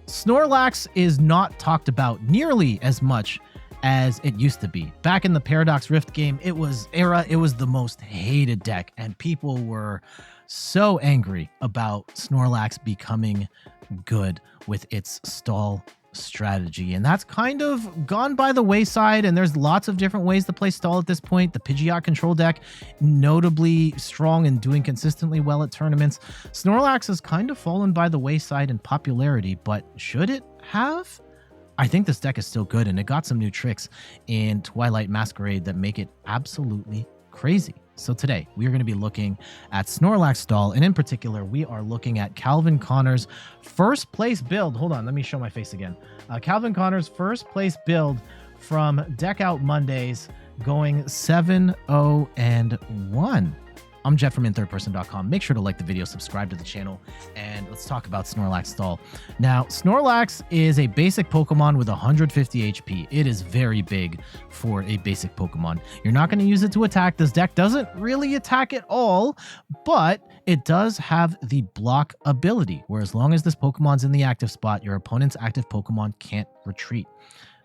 Snorlax is not talked about nearly as much as it used to be. Back in the Paradox Rift game, it was the most hated deck, and people were so angry about Snorlax becoming good with its stall strategy, and that's kind of gone by the wayside. And there's lots of different ways to play stall at this point. The Pidgeot control deck, notably strong and doing consistently well at tournaments. Snorlax has kind of fallen by the wayside in popularity, but should it have? I think this deck is still good, and it got some new tricks in Twilight Masquerade that make it absolutely crazy. So today, we are going to be looking at Snorlax Stall, and in particular, we are looking at Calvin Connor's first place build. Hold on, let me show my face again. Calvin Connor's first place build from Deck Out Mondays, going 7-0-1. I'm Jet from inthirdperson.com. Make sure to like the video, subscribe to the channel, and let's talk about Snorlax Stall. Now, Snorlax is a basic Pokemon with 150 HP. It is very big for a basic Pokemon. You're not going to use it to attack. This deck doesn't really attack at all, but it does have the block ability, where as long as this Pokemon's in the active spot, your opponent's active Pokemon can't retreat.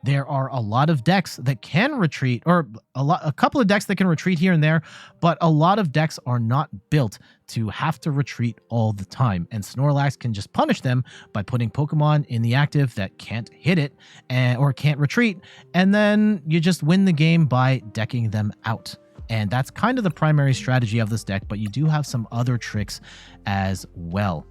There are a lot of decks that can retreat, or a couple of decks that can retreat here and there, but a lot of decks are not built to have to retreat all the time. And Snorlax can just punish them by putting Pokemon in the active that can't hit it or can't retreat. And then you just win the game by decking them out. And that's kind of the primary strategy of this deck, but you do have some other tricks as well,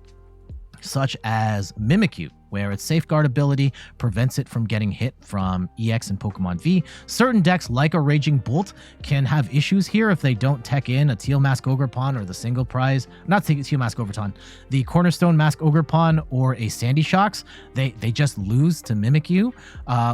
such as Mimikyu, where its Safeguard ability prevents it from getting hit from EX and Pokemon V. Certain decks, like a Raging Bolt, can have issues here if they don't tech in a Teal Mask Ogerpon or the single prize, not Teal Mask Ogerpon, the Cornerstone Mask Ogerpon or a Sandy Shocks. They just lose to Mimikyu.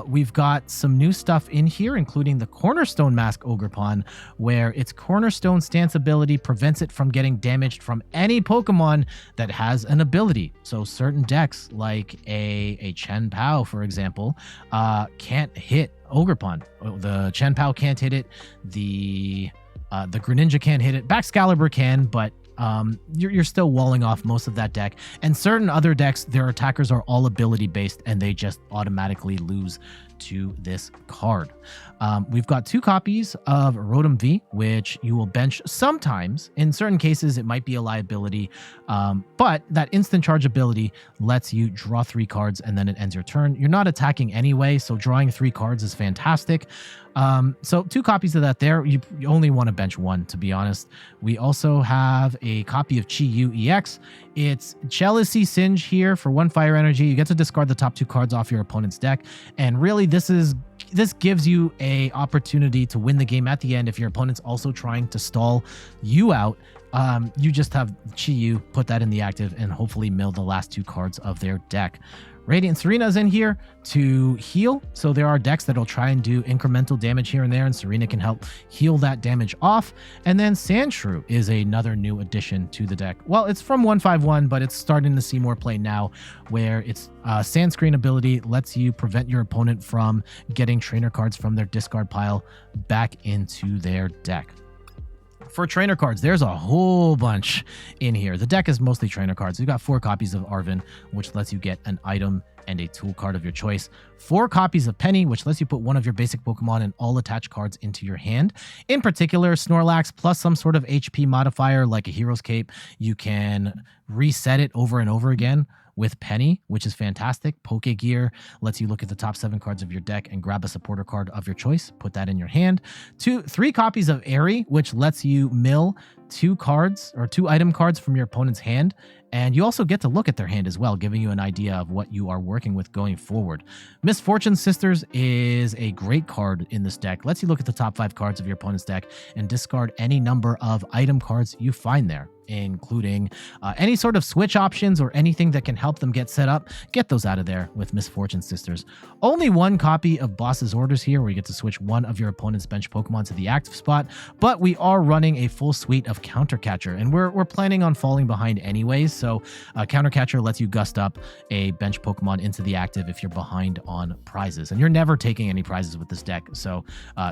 We've got some new stuff in here, including the Cornerstone Mask Ogerpon, where its Cornerstone stance ability prevents it from getting damaged from any Pokemon that has an ability. So certain decks, like a chien-pao, for example, can't hit Ogerpon. The chien-pao can't hit it. The Greninja can't hit it. Baxcalibur can, but you're still walling off most of that deck. And certain other decks, their attackers are all ability based, and they just automatically lose to this card. We've got 2 copies of Rotom V, which you will bench sometimes. In certain cases, it might be a liability, but that instant charge ability lets you draw 3 cards and then it ends your turn. You're not attacking anyway, so drawing 3 cards is fantastic. So 2 copies of that there. You only want to bench 1, to be honest. We also have a copy of Chi-Yu EX. It's Jealousy Singe here for 1 fire energy. You get to discard the top 2 cards off your opponent's deck, and really this gives you a opportunity to win the game at the end if your opponent's also trying to stall you out. You just have Chi-Yu, put that in the active, and hopefully mill the last 2 cards of their deck. Radiant Tsareena is in here to heal, so there are decks that'll try and do incremental damage here and there, and Tsareena can help heal that damage off. And then Sandshrew is another new addition to the deck. Well, it's from 151, but it's starting to see more play now, where its Sand Screen ability lets you prevent your opponent from getting trainer cards from their discard pile back into their deck. For trainer cards, there's a whole bunch in here. The deck is mostly trainer cards. We've got 4 copies of Arven, which lets you get an item and a tool card of your choice. 4 copies of Penny, which lets you put one of your basic Pokemon and all attached cards into your hand. In particular, Snorlax plus some sort of HP modifier like a Hero's Cape. You can reset it over and over again with Penny, which is fantastic. Pokégear lets you look at the top 7 cards of your deck and grab a supporter card of your choice, put that in your hand. 3 copies of Eri, which lets you mill 2 cards or 2 item cards from your opponent's hand. And you also get to look at their hand as well, giving you an idea of what you are working with going forward. Misfortune Sisters is a great card in this deck. Lets you look at the top 5 cards of your opponent's deck and discard any number of item cards you find there, including any sort of switch options or anything that can help them get set up. Get those out of there with Misfortune Sisters. Only 1 copy of Boss's Orders here, where you get to switch one of your opponent's bench Pokemon to the active spot, but we are running a full suite of Counter Catcher, and we're planning on falling behind anyways, So Counter Catcher lets you gust up a bench Pokemon into the active if you're behind on prizes. And you're never taking any prizes with this deck, so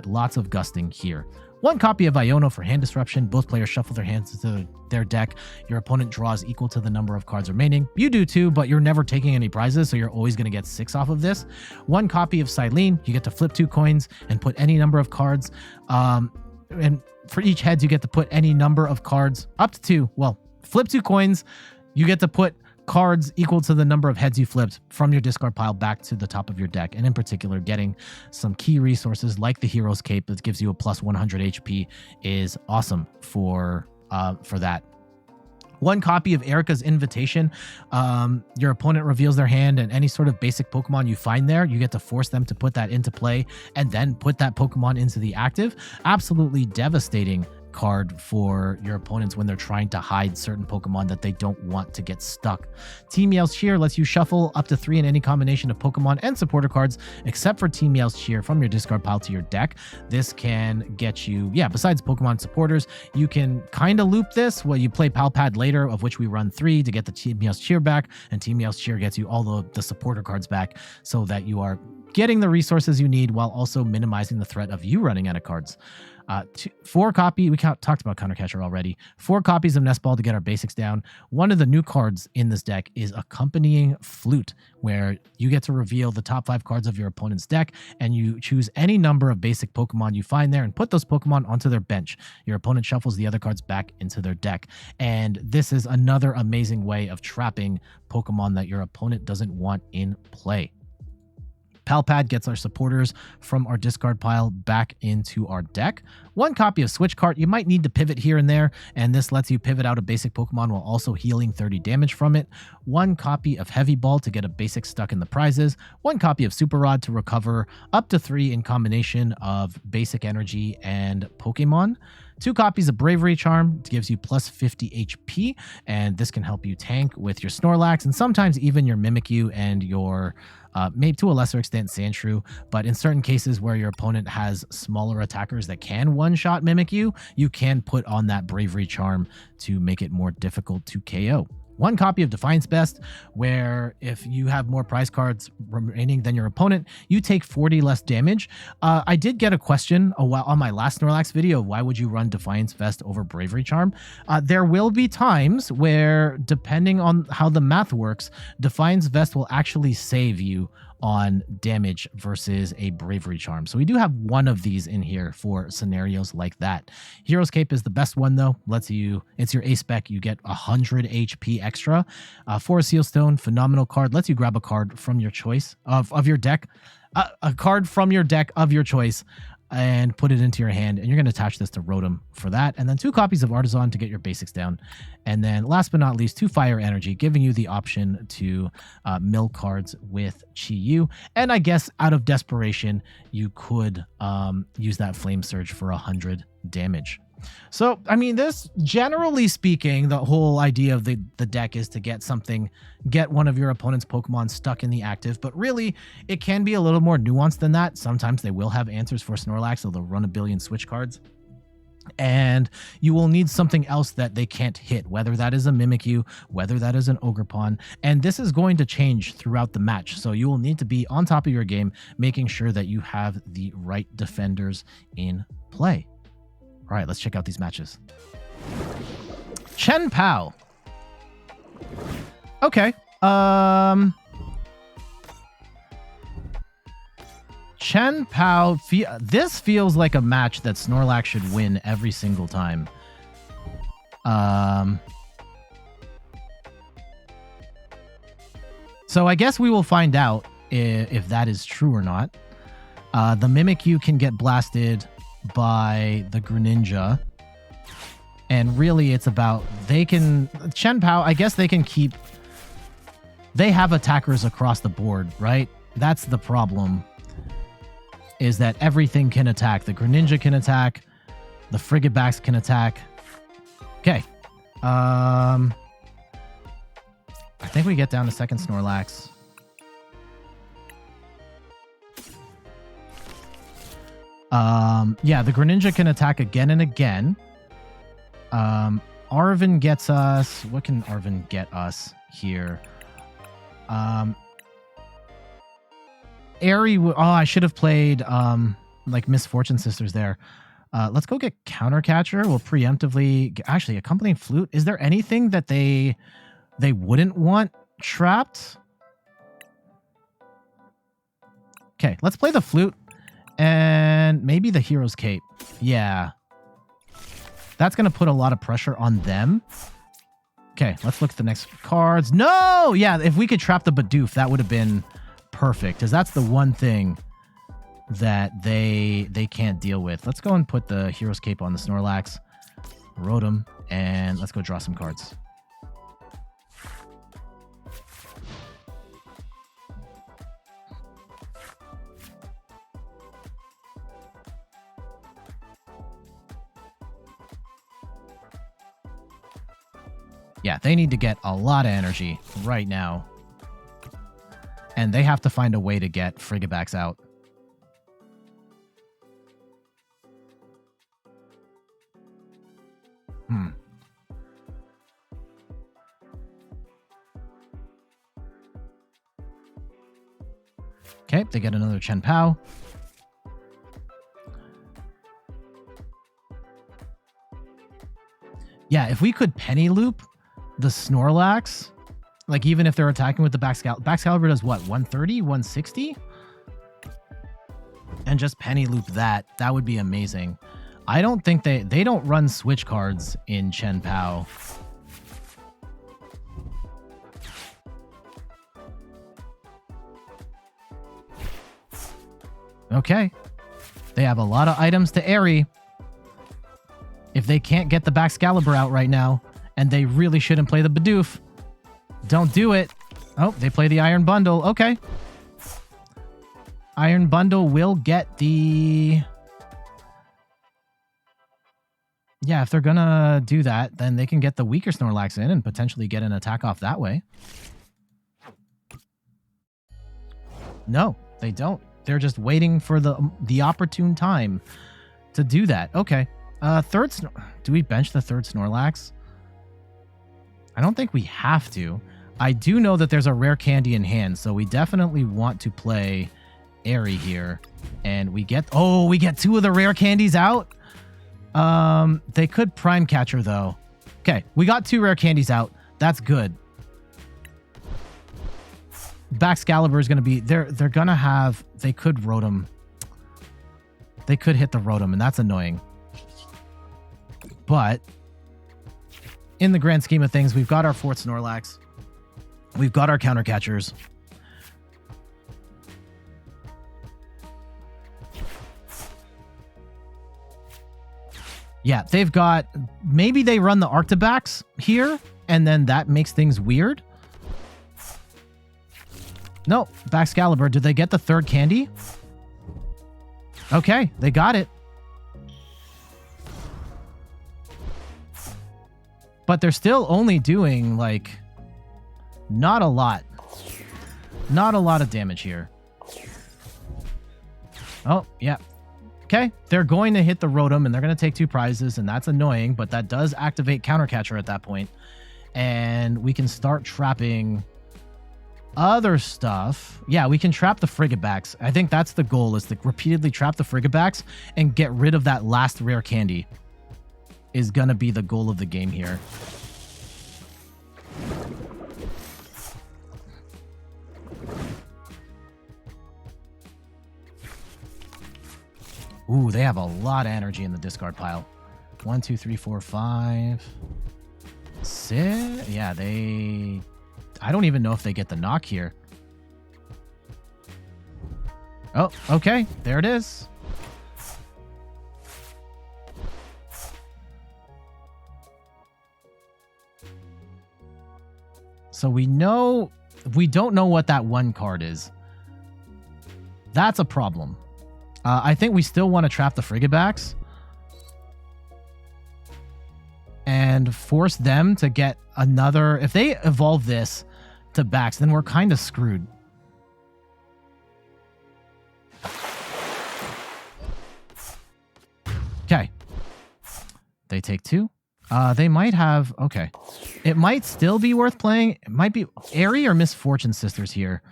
lots of gusting here. 1 copy of Iono for hand disruption. Both players shuffle their hands into their deck. Your opponent draws equal to the number of cards remaining. You do too, but you're never taking any prizes, so you're always going to get 6 off of this. 1 copy of Cyllene. You get to flip 2 coins and put any number of cards. And for each heads, you get to put any number of cards up to 2. Well, flip 2 coins. You get to put cards equal to the number of heads you flipped from your discard pile back to the top of your deck. And in particular, getting some key resources like the Hero's Cape that gives you a plus 100 HP is awesome for that. 1 copy of Erika's Invitation. Your opponent reveals their hand, and any sort of basic Pokemon you find there, you get to force them to put that into play and then put that Pokemon into the active. Absolutely devastating card for your opponents when they're trying to hide certain Pokemon that they don't want to get stuck. Team Yell's Cheer lets you shuffle up to 3 in any combination of Pokemon and supporter cards, except for Team Yell's Cheer, from your discard pile to your deck. This can get you, besides Pokemon supporters, you can kind of loop this. Well, you play Pal Pad later, of which we run 3 to get the Team Yell's Cheer back, and Team Yell's Cheer gets you all the supporter cards back so that you are getting the resources you need while also minimizing the threat of you running out of cards. 4 copy, we talked about Counter Catcher already. 4 copies of Nest Ball to get our basics down. One of the new cards in this deck is Accompanying Flute, where you get to reveal the top 5 cards of your opponent's deck, and you choose any number of basic Pokemon you find there and put those Pokemon onto their bench. Your opponent shuffles the other cards back into their deck. And this is another amazing way of trapping Pokemon that your opponent doesn't want in play. Pal Pad gets our supporters from our discard pile back into our deck. 1 copy of Switch Cart. You might need to pivot here and there, and this lets you pivot out a basic Pokemon while also healing 30 damage from it. 1 copy of Heavy Ball to get a basic stuck in the prizes. 1 copy of Super Rod to recover up to 3 in combination of basic energy and Pokemon. 2 copies of Bravery Charm gives you plus 50 HP, and this can help you tank with your Snorlax and sometimes even your Mimikyu and your maybe to a lesser extent Sandshrew, but in certain cases where your opponent has smaller attackers that can one-shot Mimikyu, you can put on that Bravery Charm to make it more difficult to KO. 1 copy of Defiance Vest, where if you have more prize cards remaining than your opponent, you take 40 less damage. I did get a question on my last Snorlax video, why would you run Defiance Vest over Bravery Charm? There will be times where, depending on how the math works, Defiance Vest will actually save you on damage versus a Bravery Charm. So we do have one of these in here for scenarios like that. Hero's Cape is the best one though. It's your A spec. You get 100 HP extra. For a Seal Stone, phenomenal card. Lets you grab a card from your choice of your deck. A card from your deck of your choice and put it into your hand, and you're going to attach this to Rotom for that, and then 2 copies of Artazon to get your basics down, and then last but not least 2 Fire Energy, giving you the option to mill cards with Chi-Yu, and I guess out of desperation you could use that Flame Surge for 100 damage. So, I mean, this, generally speaking, the whole idea of the deck is to get one of your opponent's Pokemon stuck in the active, but really, it can be a little more nuanced than that. Sometimes they will have answers for Snorlax, so they'll run a billion switch cards, and you will need something else that they can't hit, whether that is a Mimikyu, whether that is an Ogerpon, and this is going to change throughout the match, so you will need to be on top of your game, making sure that you have the right defenders in play. All right, let's check out these matches. Chien-pao. Okay. Chien-pao. This feels like a match that Snorlax should win every single time. So I guess we will find out if that is true or not. The Mimikyu can get blasted by the Greninja, and really it's about Chien-pao, I guess they have attackers across the board, right? That's the problem, is that everything can attack. The Greninja can attack, the Frigibax can attack. Okay. I think we get down to second Snorlax. Yeah, the Greninja can attack again and again. Arven gets us. What can Arven get us here? Eri. Oh, I should have played like Misfortune Sisters there. Let's go get Countercatcher. We'll preemptively actually Accompanying Flute. Is there anything that they wouldn't want trapped? Okay, let's play the Flute and maybe the Hero's Cape. Yeah. That's going to put a lot of pressure on them. Okay, let's look at the next cards. No! Yeah, if we could trap the Bidoof, that would have been perfect, because that's the one thing that they can't deal with. Let's go and put the Hero's Cape on the Snorlax, Rotom, and let's go draw some cards. Yeah, they need to get a lot of energy right now. And they have to find a way to get Frigibax out. Okay, they get another chien-pao. Yeah, if we could Penny Loop the Snorlax, like even if they're attacking with the Baxcalibur does what, 130, 160? And just Penny Loop that would be amazing. I don't think they don't run Switch cards in chien-pao. Okay. They have a lot of items to Eri. If they can't get the Baxcalibur out right now, and they really shouldn't play the Bidoof, don't do it. Oh, they play the Iron Bundle. Okay. Iron Bundle will get the... Yeah, if they're gonna do that, then they can get the weaker Snorlax in and potentially get an attack off that way. No, they don't. They're just waiting for the opportune time to do that. Okay. Do we bench the third Snorlax? I don't think we have to. I do know that there's a rare candy in hand, so we definitely want to play Eri here. And we get two of the rare candies out. They could Prime Catcher though. Okay, we got two rare candies out. That's good. Baxcalibur is going to be they're going to have, they could Rotom. They could hit the Rotom, and that's annoying. But in the grand scheme of things, we've got our fourth Snorlax. We've got our counter catchers. Yeah, they've got... Maybe they run the Arctibax here, and then that makes things weird. No, Baxcalibur. Did they get the third candy? Okay, they got it. But they're still only doing, like, not a lot. Not a lot of damage here. Oh, yeah. Okay, they're going to hit the Rotom, and they're going to take two prizes, and that's annoying, but that does activate Counter Catcher at that point. And we can start trapping other stuff. Yeah, we can trap the Frigibax. I think that's the goal, is to repeatedly trap the Frigibax and get rid of that last rare candy. Is going to be the goal of the game here. Ooh, they have a lot of energy in the discard pile. 1, 2, 3, 4, 5, 6. Yeah, they... I don't even know if they get the knock here. Oh, okay. There it is. So we know... We don't know what that one card is. That's a problem. I think we still want to trap the Frigibax. And force them to get another... If they evolve this to Bax, then we're kind of screwed. Okay. They take two. They might have... Okay. It might still be worth playing. It might be... Eri or Misfortune Sisters here?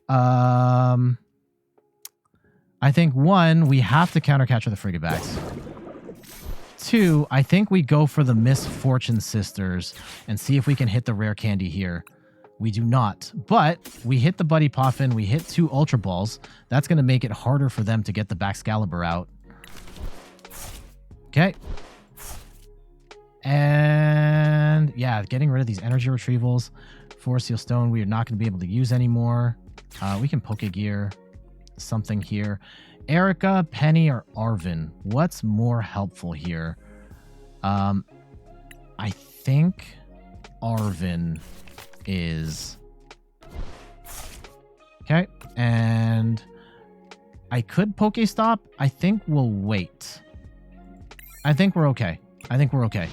I think, one, we have to counter catch with the Frigibax. Two, I think we go for the Misfortune Sisters and see if we can hit the rare candy here. We do not, but we hit the Buddy Poffin. We hit 2 Ultra Balls. That's going to make it harder for them to get the Baxcalibur out. Okay. And yeah, getting rid of these energy retrievals. Force Seal Stone, we are not going to be able to use anymore. We can Pokégear something here. Erika, Penny, or Arven? What's more helpful here? I think Arven is... Okay, and I could Pokestop. I think we'll wait. I think we're okay. I think we're okay.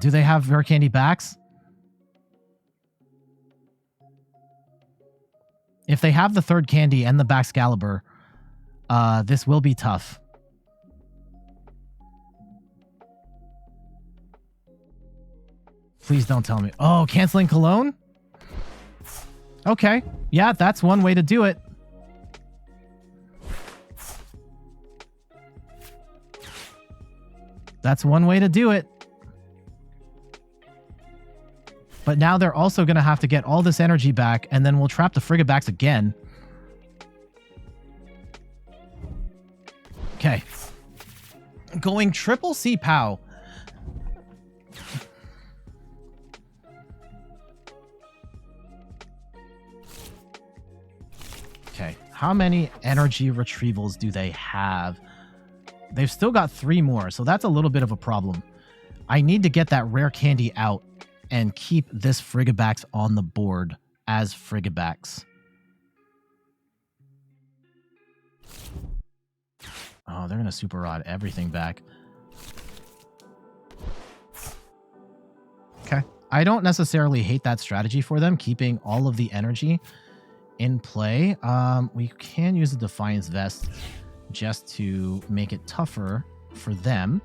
Do they have rare candy backs? If they have the 3rd candy and the Baxcalibur, this will be tough. Please don't tell me. Oh, canceling Cologne? Okay. Yeah, that's one way to do it. That's one way to do it. But now they're also going to have to get all this energy back, and then we'll trap the Frigibax again. Okay. Going triple C-Pow. Okay. How many energy retrievals do they have? They've still got 3 more, so that's a little bit of a problem. I need to get that rare candy out and keep this Frigibax on the board as Frigibax. Oh, they're going to Super Rod everything back. Okay. I don't necessarily hate that strategy for them, keeping all of the energy in play. We can use the Defiance Vest just to make it tougher for them.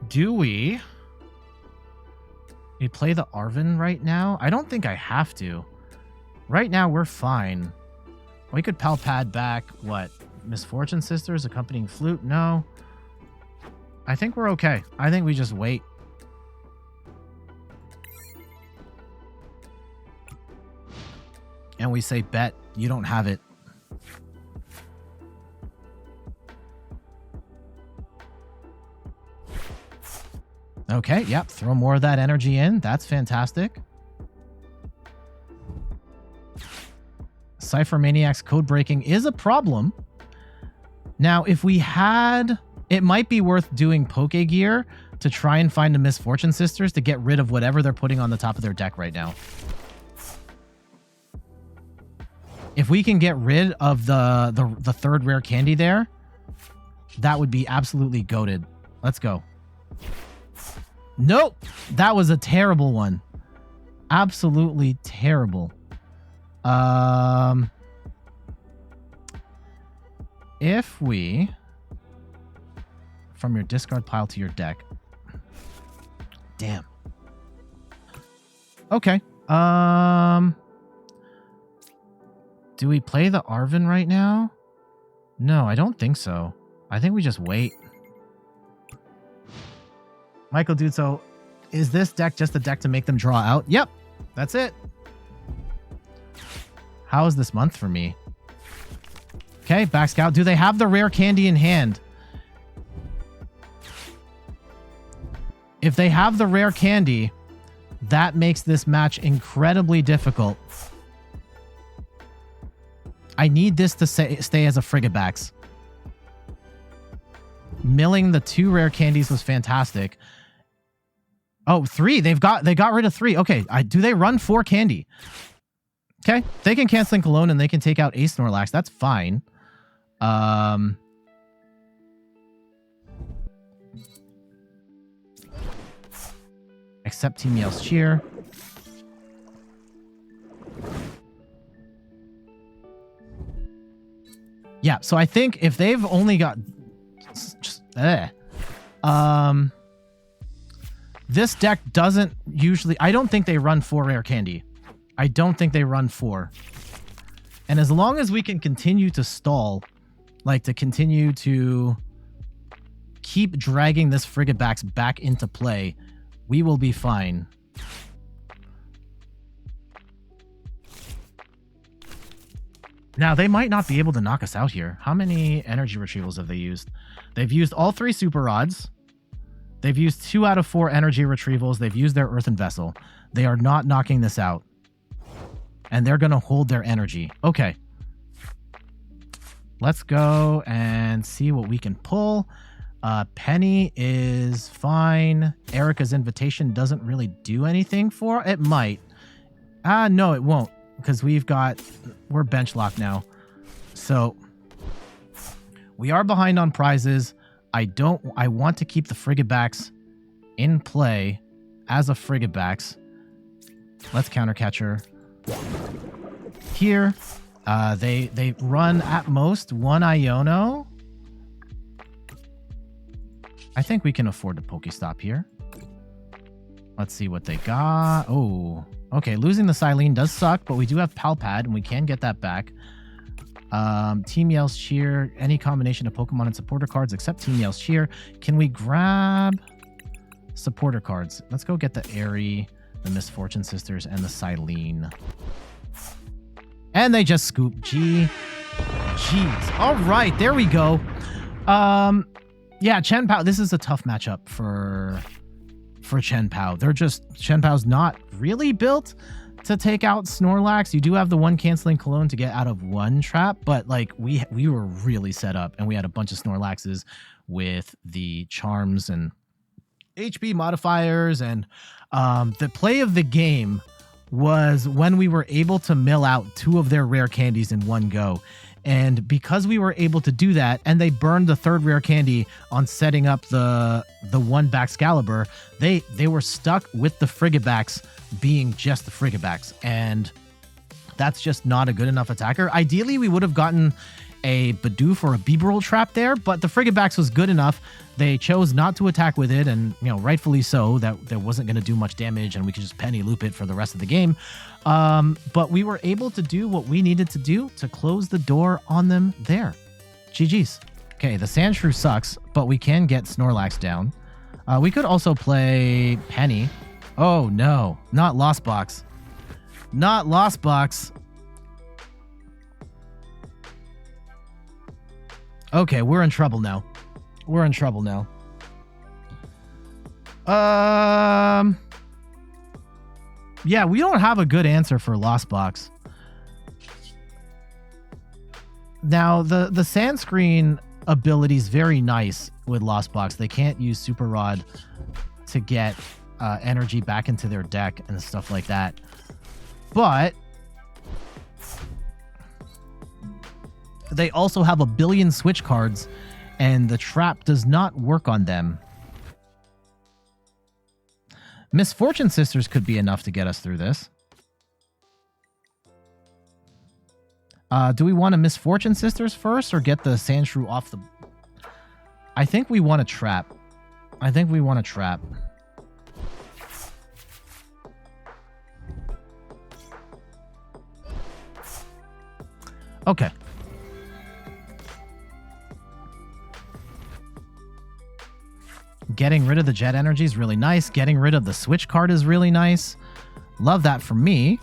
Do we play the Arven right now? I don't think I have to. Right now, we're fine. We could Pal Pad back, what? Misfortune Sisters, Accompanying Flute? No. I think we're okay. I think we just wait. And we say, bet, you don't have it. Okay, yep, throw more of that energy in. That's fantastic. Cypher Maniac's code breaking is a problem. Now, if we had... It might be worth doing Pokégear to try and find the Misfortune Sisters to get rid of whatever they're putting on the top of their deck right now. If we can get rid of the 3rd rare candy there, that would be absolutely goated. Let's go. Nope. That was a terrible one. Absolutely terrible. If we... From your discard pile to your deck. Damn. Okay. Do we play the Arven right now? No, I don't think so. I think we just wait. Michael Dude, so is this deck just a deck to make them draw out? Yep, that's it. How is this month for me? Okay, back scout. Do they have the rare candy in hand? If they have the rare candy, that makes this match incredibly difficult. I need this to stay as a Frigibax. Milling the 2 rare candies was fantastic. Oh, 3. They got rid of 3. Okay, do they run 4 candy? Okay, they can cancel Cologne and they can take out a Snorlax. That's fine. Accept Team Yell's cheer. Yeah, so I think if they've only got... this deck doesn't usually... I don't think they run 4 rare candy. I don't think they run 4. And as long as we can continue to stall, like to continue to keep dragging this Frigibax back into play, we will be fine. Now, they might not be able to knock us out here. How many energy retrievals have they used? They've used all 3 super rods. They've used 2 out of 4 energy retrievals. They've used their earthen vessel. They are not knocking this out. And they're going to hold their energy. Okay. Let's go and see what we can pull. Penny is fine. Erika's invitation doesn't really do anything for it. It might. No, it won't. Because we're bench locked now. So we are behind on prizes. I want to keep the Frigibax in play as a Frigibax. Let's countercatcher here. They run at most 1 Iono. I think we can afford to Pokestop here. Let's see what they got. Oh, okay. Losing the Cyllene does suck, but we do have Pal Pad, and we can get that back. Team Yell's Cheer. Any combination of Pokemon and supporter cards except Team Yell's Cheer. Can we grab supporter cards? Let's go get the Eri, the Misfortune Sisters, and the Cyllene. And they just scoop. Jeez. All right, there we go. Yeah, chien-pao. This is a tough matchup for chien-pao. chien-pao's not really built to take out Snorlax. You do have the 1 canceling cologne to get out of 1 trap, but like we were really set up, and we had a bunch of Snorlaxes with the charms and HP modifiers, and the play of the game was when we were able to mill out 2 of their rare candies in one go. And because we were able to do that, and they burned the 3rd rare candy on setting up the 1 Baxcalibur, they were stuck with the Frigibax being just the Frigibax, and that's just not a good enough attacker. Ideally, we would have gotten a Bidoof or a Bibarel trap there, but the Frigibax was good enough. They chose not to attack with it, and rightfully so. That there wasn't going to do much damage, and we could just penny loop it for the rest of the game. But we were able to do what we needed to do to close the door on them there. GG's. Okay, the Sandshrew sucks, but we can get Snorlax down. We could also play Penny. Oh no, not Lost Box. Not Lost Box. Okay, we're in trouble now. We're in trouble now. Yeah, we don't have a good answer for Lost Box. Now, the sand screen ability is very nice with Lost Box. They can't use Super Rod to get energy back into their deck and stuff like that. But they also have a billion Switch cards, and the trap does not work on them. Misfortune Sisters could be enough to get us through this. Do we want a Misfortune Sisters first, or get the Sandshrew off the... I think we want a trap. I think we want a trap. Okay. Getting rid of the jet energy is really nice. Getting rid of the switch card is really nice. Love that for me.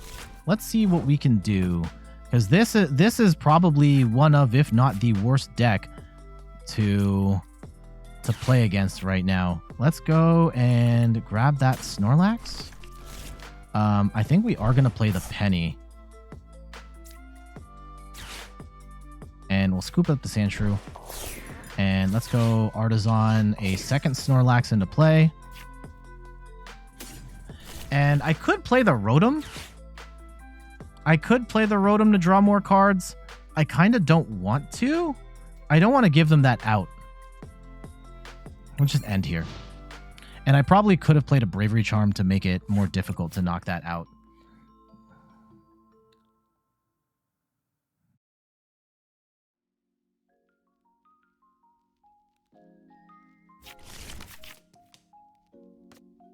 Let's see what we can do, because this is probably one of, if not the worst deck to play against right now. Let's go and grab that Snorlax. I think we are going to play the Penny. And we'll scoop up the Sandshrew. And let's go Artazon a second Snorlax into play. And I could play the Rotom. I could play the Rotom to draw more cards. I kind of don't want to. I don't want to give them that out. We'll just end here. And I probably could have played a Bravery Charm to make it more difficult to knock that out.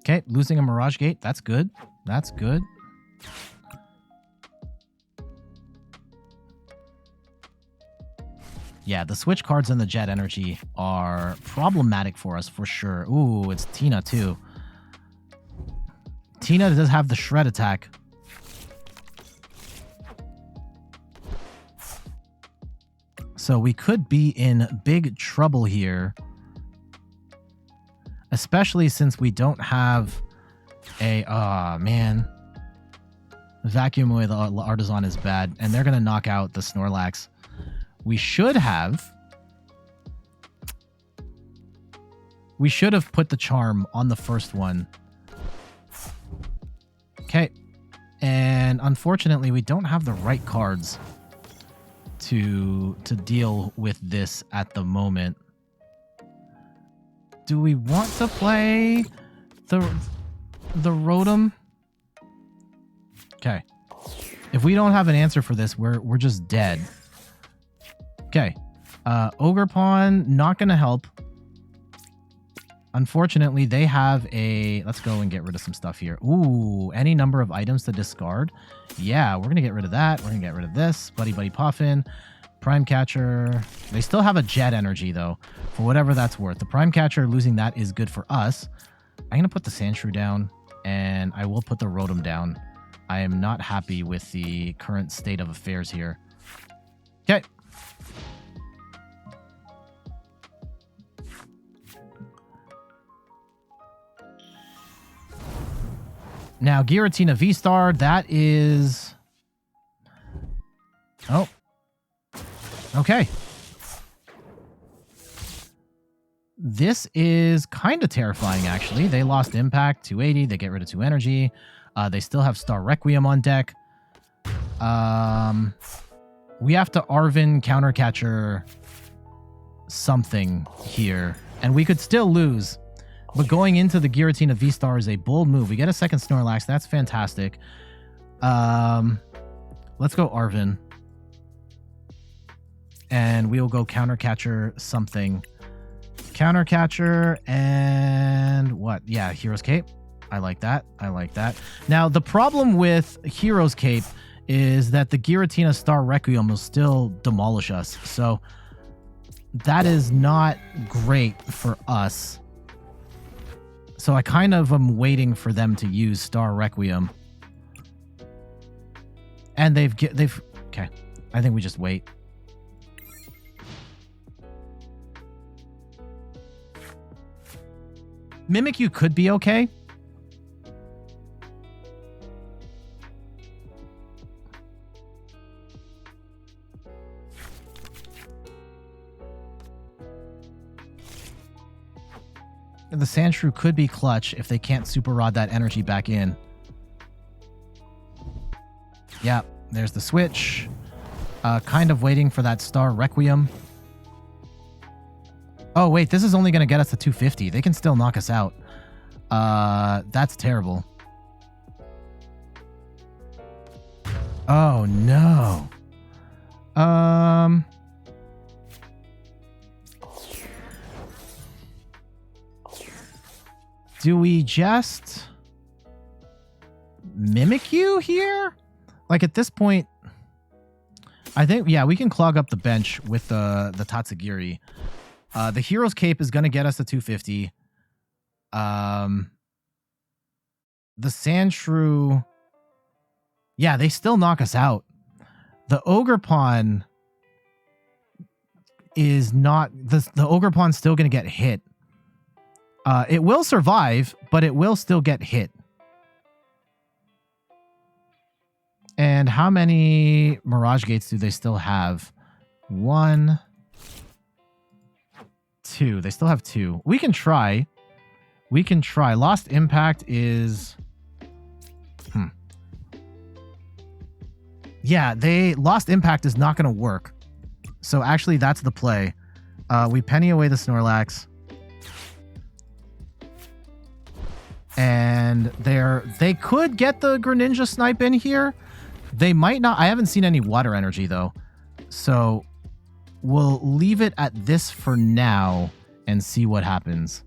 Okay, losing a Mirage Gate. That's good. That's good. Yeah, the switch cards and the Jet Energy are problematic for us for sure. Ooh, it's Tina too. Tina does have the Shred attack. So we could be in big trouble here. Especially since we don't have a... Aw, man. Vacuum away the Artazon is bad. And they're going to knock out the Snorlax. We should have put the Charm on the first one. Okay. And unfortunately, we don't have the right cards to deal with this at the moment. Do we want to play the Rotom? Okay. If we don't have an answer for this, we're just dead. Okay. Ogerpon, not going to help. Unfortunately, they have a... Let's go and get rid of some stuff here. Ooh, any number of items to discard. Yeah, we're going to get rid of that. We're going to get rid of this. Buddy Puffin. Prime Catcher. They still have a Jet Energy, though, for whatever that's worth. The Prime Catcher, losing that is good for us. I'm going to put the Sandshrew down, and I will put the Rotom down. I am not happy with the current state of affairs here. Okay. Now, Giratina V-Star, that is... Oh. Okay. This is kind of terrifying, actually. They lost Impact, 280. They get rid of 2 energy. They still have Star Requiem on deck. We have to Arven Countercatcher something here. And we could still lose. But going into the Giratina V-Star is a bold move. We get a second Snorlax. That's fantastic. Let's go Arven. And we'll go Countercatcher something. Countercatcher and what? Yeah, Hero's Cape. I like that. I like that. Now, the problem with Hero's Cape is that the Giratina Star Requiem will still demolish us. So that is not great for us. So I kind of am waiting for them to use Star Requiem. And they've okay. I think we just wait. Mimikyu could be okay. The Sandshrew could be clutch if they can't Super Rod that energy back in. Yeah, there's the switch. Kind of waiting for that Star Requiem. Oh, wait, this is only going to get us to 250. They can still knock us out. That's terrible. Oh, no. Do we just Mimikyu here? Like at this point, I think, yeah, we can clog up the bench with the Tatsugiri. The Hero's Cape is going to get us to 250. The Sandshrew, yeah, they still knock us out. The Ogerpon is not, the Ogerpon's still going to get hit. It will survive, but it will still get hit. And how many Mirage Gates do they still have? 1, 2. They still have 2. We can try. We can try. Lost Impact is... Yeah, Lost Impact is not going to work. So actually, that's the play. We penny away the Snorlax. And they could get the Greninja Snipe in here. They might not. I haven't seen any water energy, though. So we'll leave it at this for now and see what happens.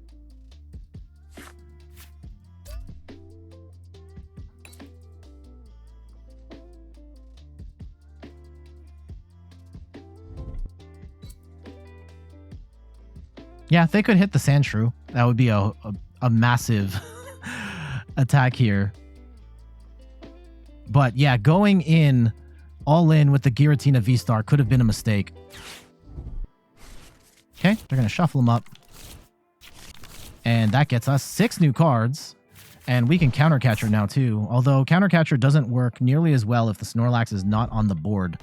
Yeah, they could hit the Sandshrew. That would be a massive attack here. But yeah, going in all in with the Giratina V-Star could have been a mistake. Okay, they're going to shuffle them up. And that gets us 6 new cards. And we can Counter Catcher now too. Although Counter Catcher doesn't work nearly as well if the Snorlax is not on the board.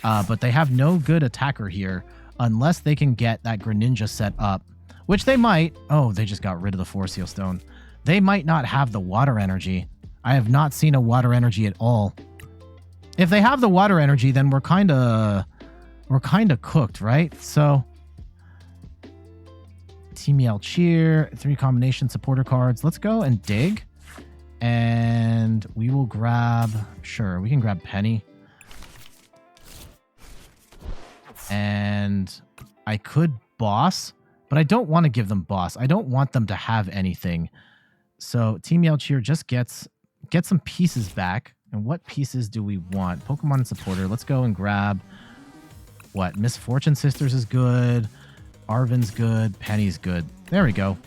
But they have no good attacker here unless they can get that Greninja set up. Which they might. Oh, they just got rid of the Force Seal Stone. They might not have the Water Energy. I have not seen a Water Energy at all. If they have the Water Energy, then we're kind of cooked, right? So Team Yell Cheer, 3 combination supporter cards. Let's go and dig. And we will grab, sure, we can grab Penny. And I could boss, but I don't want to give them boss. I don't want them to have anything. So Team Yell Cheer just get some pieces back. And what pieces do we want? Pokemon and supporter. Let's go and grab what? Misfortune Sisters is good. Arven's good. Penny's good. There we go.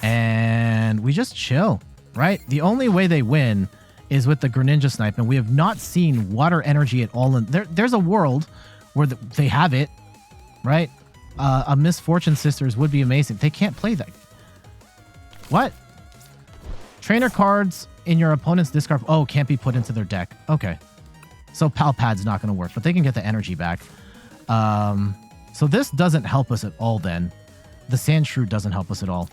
And we just chill, right? The only way they win is with the Greninja Snipe, and we have not seen Water Energy at all. There's a world where they have it, right? A Misfortune Sisters would be amazing. They can't play that. What? Trainer cards in your opponent's discard. Oh, can't be put into their deck. Okay. So Pal Pad's not going to work, but they can get the energy back. So this doesn't help us at all then. The Sandshrew doesn't help us at all.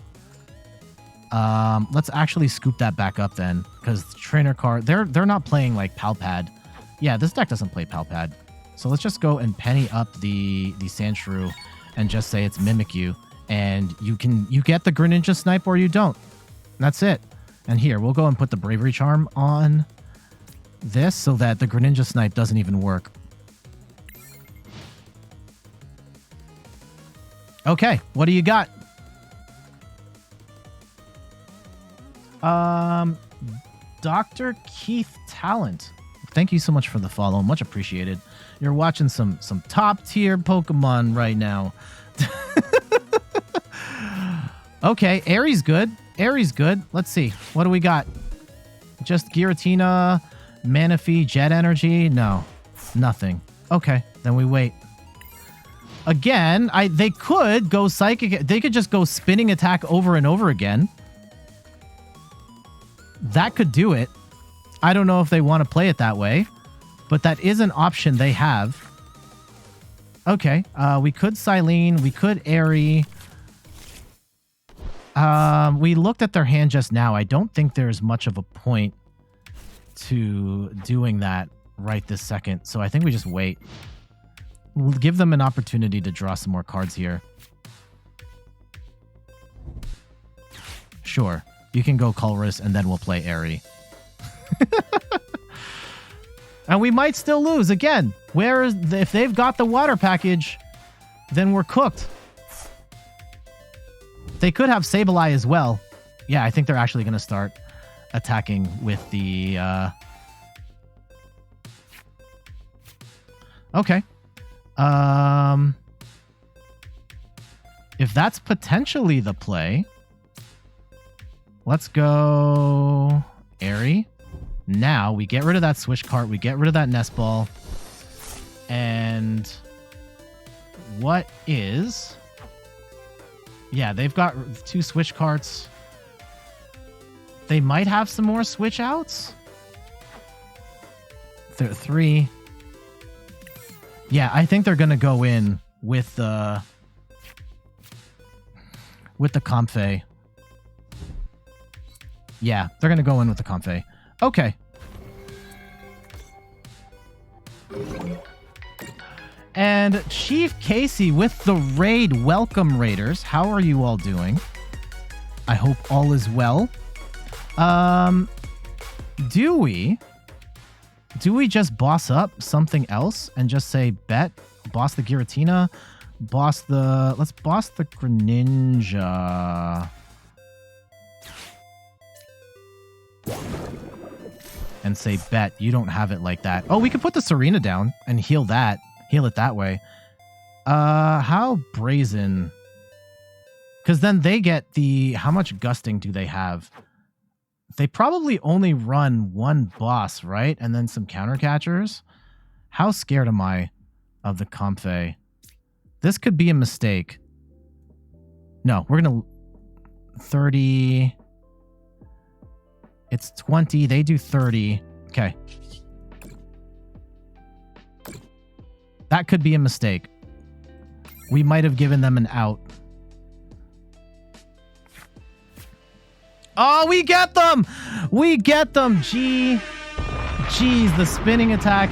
Let's actually scoop that back up then, because trainer card, they're not playing like Pal Pad. Yeah, this deck doesn't play Pal Pad. So let's just go and penny up the Sandshrew and just say it's Mimikyu, and you get the Greninja Snipe or you don't. That's it. And here, we'll go and put the Bravery Charm on this so that the Greninja Snipe doesn't even work. Okay, what do you got? Dr. Keith Talent. Thank you so much for the follow. Much appreciated. You're watching some top tier Pokemon right now. Okay, Eri's good. Eri's good. Let's see. What do we got? Just Giratina, Manaphy, Jet Energy? No, nothing. Okay, then we wait. Again, they could go Psychic. They could just go Spinning Attack over and over again. That could do it. I don't know if they want to play it that way, but that is an option they have. Okay, we could Cyllene. We could Eri. We looked at their hand just now. I don't think there's much of a point to doing that right this second. So I think we just wait. We'll give them an opportunity to draw some more cards here. Sure. You can go Colress and then we'll play Eri. And we might still lose again. If they've got the water package, then we're cooked. They could have Sableye as well. Yeah, I think they're actually going to start attacking with the... Okay. If that's potentially the play, let's go Eri. Now we get rid of that Switch Cart. We get rid of that Nest Ball. And what is... Yeah, they've got 2 Switch Carts. They might have some more Switch outs. 3. Yeah, I think they're going to go in with the Comfey. Yeah, they're going to go in with the Comfey. Okay. And Chief Casey with the raid. Welcome, Raiders. How are you all doing? I hope all is well. Do we just boss up something else and just say bet, boss the Giratina, let's boss the Greninja. And say bet, you don't have it like that. Oh, we could put the Tsareena down and heal it that way. How brazen? Because then they get the... How much gusting do they have? They probably only run one boss, right? And then some counter catchers. How scared am I of the Comfey? This could be a mistake. No, we're going to... 30... It's 20. They do 30. Okay. That could be a mistake. We might have given them an out. Oh, we get them! We get them! Jeez, the spinning attack.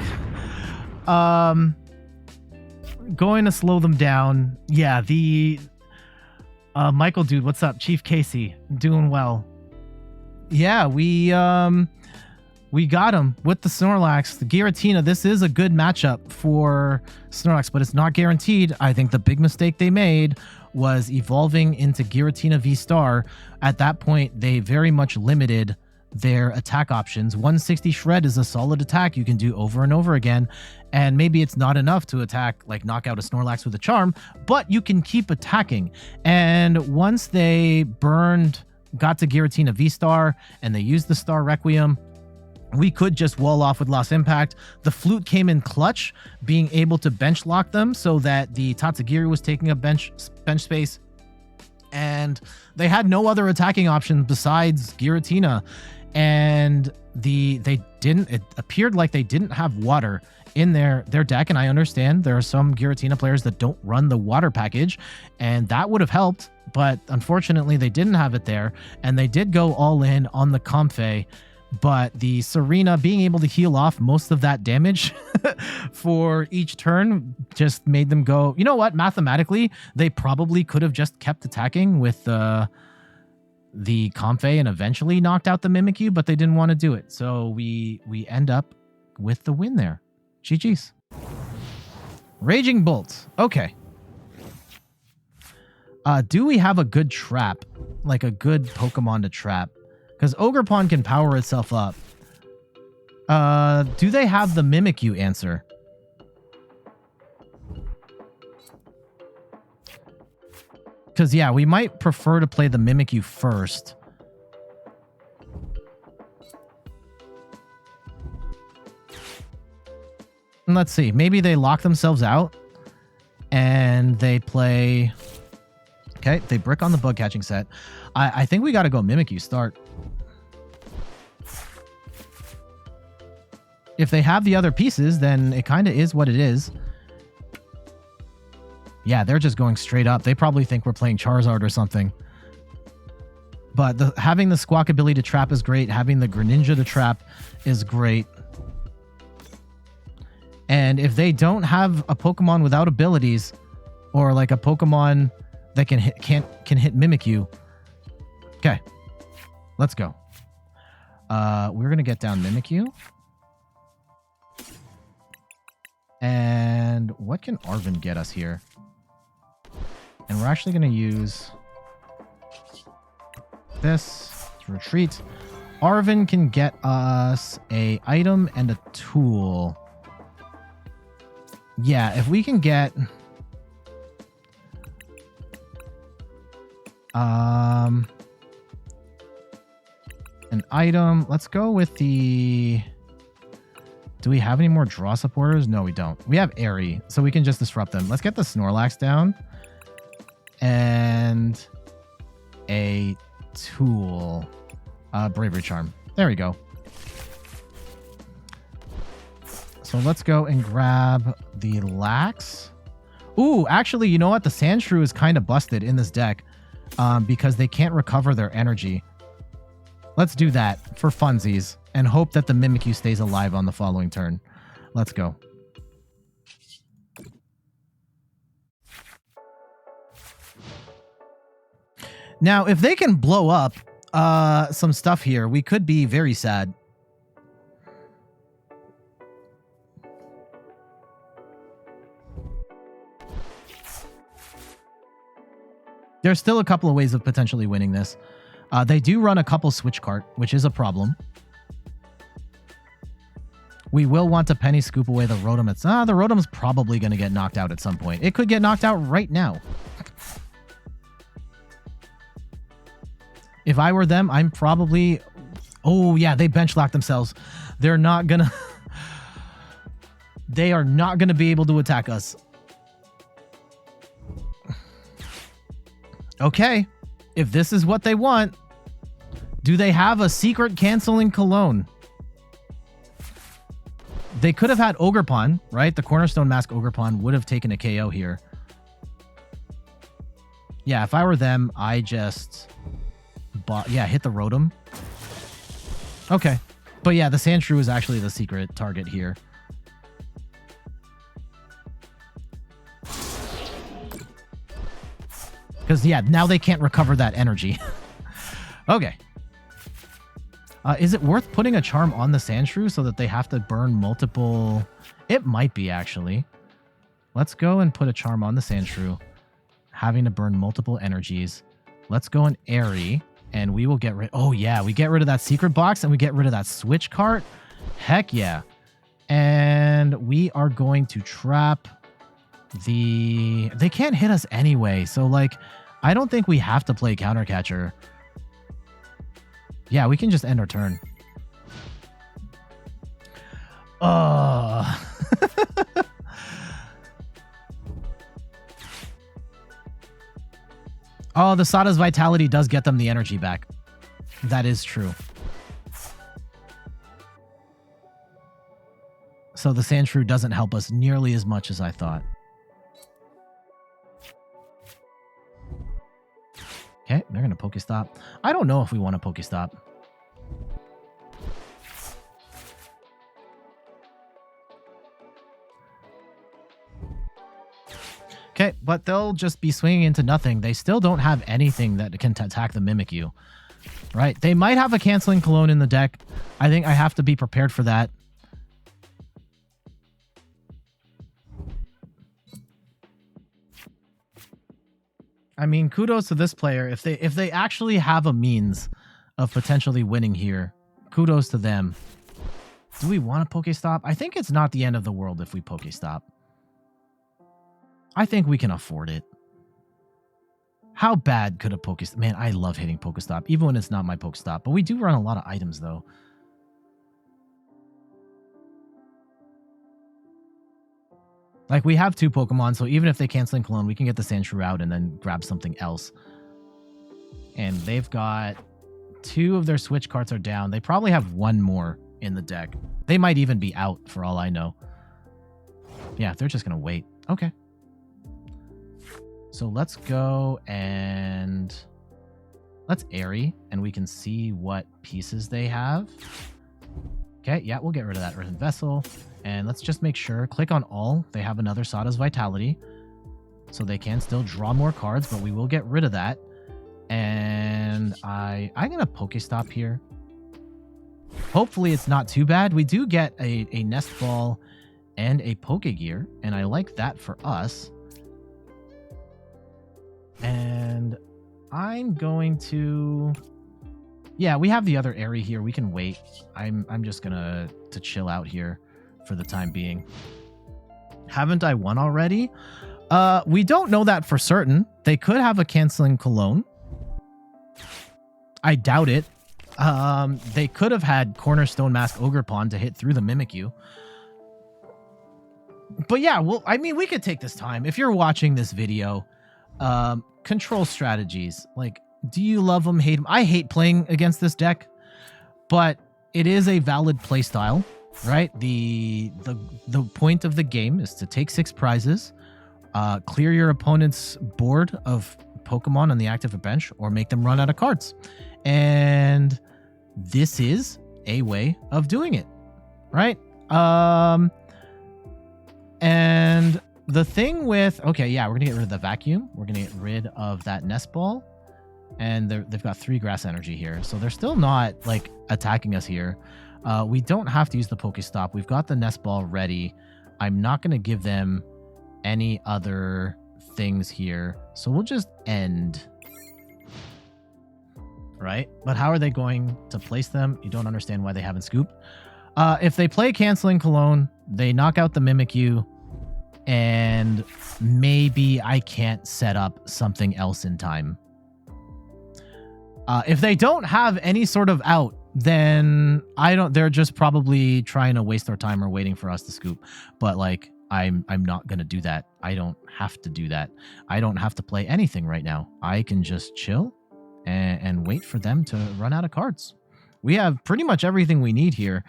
Going to slow them down. Yeah, the... Michael, dude, what's up? Chief Casey, doing well. Yeah, we got him with the Snorlax. The Giratina, this is a good matchup for Snorlax, but it's not guaranteed. I think the big mistake they made was evolving into Giratina V-Star. At that point, they very much limited their attack options. 160 Shred is a solid attack you can do over and over again, and maybe it's not enough to attack, like knock out a Snorlax with a charm, but you can keep attacking. And once they got to Giratina V-Star and they used the Star Requiem, we could just wall off with Lost Impact. The Flute came in clutch, being able to bench lock them so that the Tatsugiri was taking up bench space, and they had no other attacking option besides Giratina. And it appeared like they didn't have water in their deck, and I understand there are some Giratina players that don't run the water package, and that would have helped, but unfortunately they didn't have it there, and they did go all in on the Comfey. But the Tsareena being able to heal off most of that damage for each turn just made them go, you know what, mathematically, they probably could have just kept attacking with the Comfey and eventually knocked out the Mimikyu, but they didn't want to do it. So we end up with the win there. GG's. Raging Bolt. Okay. Do we have a good trap? Like a good Pokemon to trap? Because Ogerpon can power itself up. Do they have the Mimikyu answer? Because, yeah, we might prefer to play the Mimikyu first. And let's see. Maybe they lock themselves out. And they play... Okay, they brick on the bug catching set. I think we got to go Mimikyu start. If they have the other pieces, then it kind of is what it is. Yeah, they're just going straight up. They probably think we're playing Charizard or something. But having the Squawk ability to trap is great. Having the Greninja to trap is great. And if they don't have a Pokemon without abilities, or like a Pokemon that can hit Mimikyu. Okay, let's go. We're gonna get down Mimikyu. And what can Arven get us here? And we're actually going to use this to retreat. Arven can get us a item and a tool. Yeah, if we can get... an item. Let's go with the... Do we have any more draw supporters? No, we don't. We have Eri, so we can just disrupt them. Let's get the Snorlax down. And a tool. Bravery Charm. There we go. So let's go and grab the Lax. Ooh, actually, you know what? The Sandshrew is kind of busted in this deck because they can't recover their energy. Let's do that for funsies and hope that the Mimikyu stays alive on the following turn. Let's go. Now, if they can blow up some stuff here, we could be very sad. There's still a couple of ways of potentially winning this. They do run a couple Switch Cart, which is a problem. We will want to Penny scoop away the Rotom. The Rotom's probably going to get knocked out at some point. It could get knocked out right now. If I were them, I'm probably... Oh, yeah, they bench lock themselves. They're not going to... They are not going to be able to attack us. Okay. If this is what they want, do they have a secret canceling cologne? They could have had Ogerpon, right? The Cornerstone Mask Ogerpon would have taken a KO here. Yeah, if I were them, I just... hit the Rotom. Okay. But yeah, the Sandshrew is actually the secret target here. Because, yeah, now they can't recover that energy. Okay. Is it worth putting a charm on the Sandshrew so that they have to burn multiple... It might be, actually. Let's go and put a charm on the Sandshrew. Having to burn multiple energies. Let's go and Eri, and we will get rid... Oh, yeah, we get rid of that secret box, and we get rid of that Switch Cart. Heck yeah. And we are going to trap the... They can't hit us anyway, so, like, I don't think we have to play Counter Catcher. Yeah, we can just end our turn. Oh. Oh, the Sada's Vitality does get them the energy back. That is true. So the Sandshrew doesn't help us nearly as much as I thought. Okay, they're going to Pokestop. I don't know if we want to Pokestop. Okay, but they'll just be swinging into nothing. They still don't have anything that can attack the Mimikyu. Right? They might have a Canceling Cologne in the deck. I think I have to be prepared for that. I mean, kudos to this player. If they actually have a means of potentially winning here, kudos to them. Do we want to Pokestop? I think it's not the end of the world if we Pokestop. I think we can afford it. How bad could a Pokestop... Man, I love hitting Pokestop, even when it's not my Pokestop. But we do run a lot of items, though. Like, we have two Pokemon, so even if they Canceling Cologne, we can get the Sandshrew out and then grab something else. And they've got... Two of their Switch Carts are down. They probably have one more in the deck. They might even be out, for all I know. Yeah, they're just going to wait. Okay. So let's go and... Let's Eri, and we can see what pieces they have. Okay, yeah, we'll get rid of that Earthen Vessel. And let's just make sure, click on all. They have another Sada's Vitality. So they can still draw more cards, but we will get rid of that. And I'm going to Pokestop here. Hopefully it's not too bad. We do get a Nest Ball and a Pokégear, and I like that for us. And I'm going to... Yeah, we have the other Eri here. We can wait. I'm just gonna to chill out here for the time being. Haven't I won already? We don't know that for certain. They could have a Canceling Cologne. I doubt it. They could have had Cornerstone Mask Ogerpon to hit through the Mimikyu. But yeah, well, I mean, we could take this time. If you're watching this video, control strategies. Like, do you love them, hate them? I hate playing against this deck, but it is a valid playstyle, right? The point of the game is to take 6 prizes, clear your opponent's board of Pokemon on the active bench, or make them run out of cards. And this is a way of doing it, right? And the thing with... Okay, yeah, we're going to get rid of the Vacuum. We're going to get rid of that Nest Ball. And they've got 3 Grass Energy here. So they're still not, like, attacking us here. We don't have to use the Pokestop. We've got the Nest Ball ready. I'm not going to give them any other things here. So we'll just end. Right? But how are they going to place them? You don't understand why they haven't scooped. If they play Canceling Cologne, they knock out the Mimikyu, and maybe I can't set up something else in time. If they don't have any sort of out, then they're just probably trying to waste their time or waiting for us to scoop. But like, I'm not going to do that. I don't have to do that. I don't have to play anything right now. I can just chill and wait for them to run out of cards. We have pretty much everything we need here.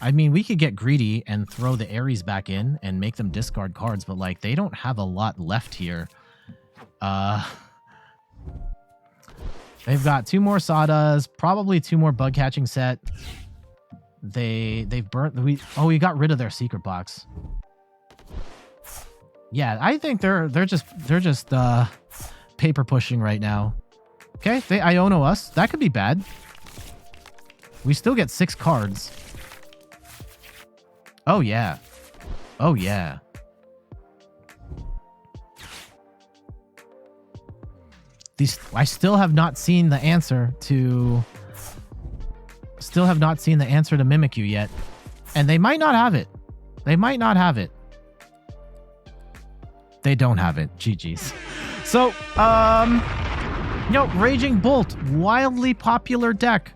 I mean, we could get greedy and throw the Aries back in and make them discard cards, but like, they don't have a lot left here. They've got 2 more Sadas, probably 2 more bug catching set. They've burnt we got rid of their secret box. Yeah, I think they're just paper pushing right now. Okay, they Iono us. That could be bad. We still get 6 cards. Oh yeah. Oh yeah. I still have not seen the answer to Mimikyu yet. And they might not have it. They might not have it. They don't have it. GG's. So, Raging Bolt, wildly popular deck.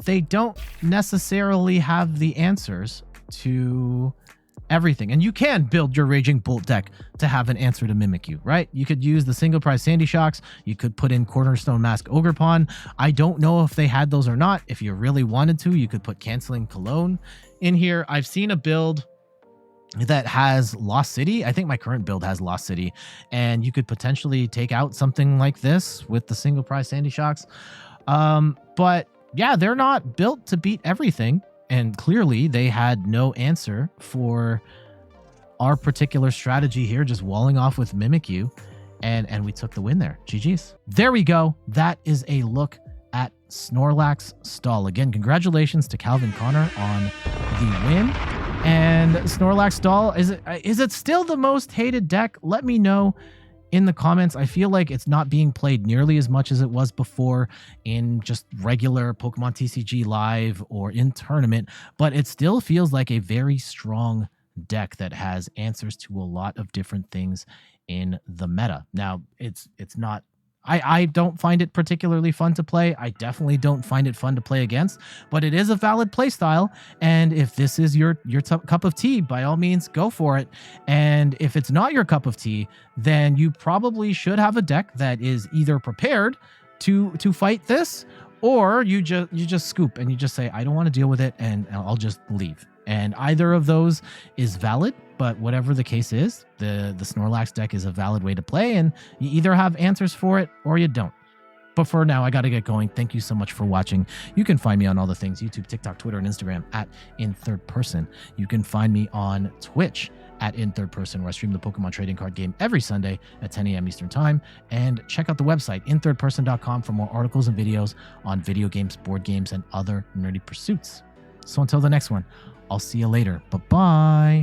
They don't necessarily have the answers to everything. And you can build your Raging Bolt deck to have an answer to Mimikyu, right? You could use the single price Sandy Shocks. You could put in Cornerstone Mask Ogerpon. I don't know if they had those or not. If you really wanted to, you could put Canceling Cologne in here. I've seen a build that has Lost City. I think my current build has Lost City, and you could potentially take out something like this with the single price Sandy Shocks. But yeah, they're not built to beat everything. And clearly they had no answer for our particular strategy here, just walling off with Mimikyu, and we took the win there. GG's. There we go. That is a look at Snorlax Stall. Again, congratulations to Calvin Connor on the win. And Snorlax Stall, is it still the most hated deck? Let me know in the comments. I feel like it's not being played nearly as much as it was before in just regular Pokemon TCG live or in tournament, but it still feels like a very strong deck that has answers to a lot of different things in the meta. Now, it's not, I don't find it particularly fun to play. I definitely don't find it fun to play against, but it is a valid play style. And if this is your cup of tea, by all means, go for it. And if it's not your cup of tea, then you probably should have a deck that is either prepared to fight this, or you just scoop and you just say, I don't want to deal with it, and I'll just leave. And either of those is valid. But whatever the case is, the Snorlax deck is a valid way to play, and you either have answers for it or you don't. But for now, I got to get going. Thank you so much for watching. You can find me on all the things: YouTube, TikTok, Twitter, and Instagram at In Third Person. You can find me on Twitch at In Third Person, where I stream the Pokemon trading card game every Sunday at 10 a.m. Eastern Time. And check out the website, inthirdperson.com, for more articles and videos on video games, board games, and other nerdy pursuits. So until the next one, I'll see you later. Bye-bye.